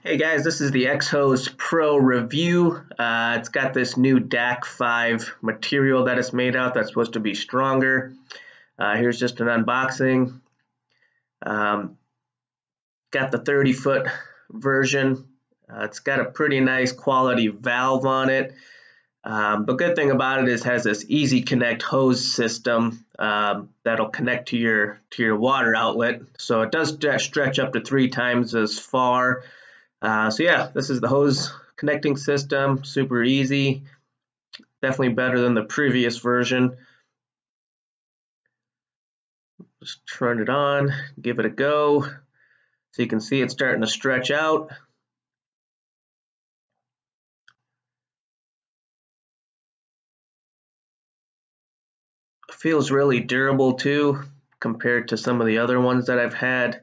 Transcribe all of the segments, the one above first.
Hey guys, this is the X-Hose Pro review. It's got this new DAC 5 material that it's made out that's supposed to be stronger. Here's just an unboxing. Got the 30-foot version. It's got a pretty nice quality valve on it. The good thing about it is it has this easy connect hose system that'll connect to your water outlet. So it does stretch up to 3 times as far. So yeah, this is the hose connecting system, super easy, definitely better than the previous version. Just turn it on, give it a go. So you can see it's starting to stretch out. Feels really durable too, compared to some of the other ones that I've had.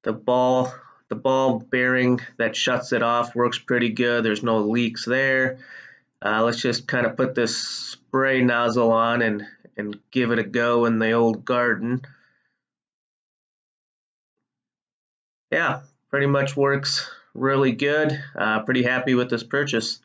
The ball bearing that shuts it off works pretty good. There's no leaks there. Let's just kind of put this spray nozzle on and give it a go in the old garden. Yeah, pretty much works really good. Pretty happy with this purchase.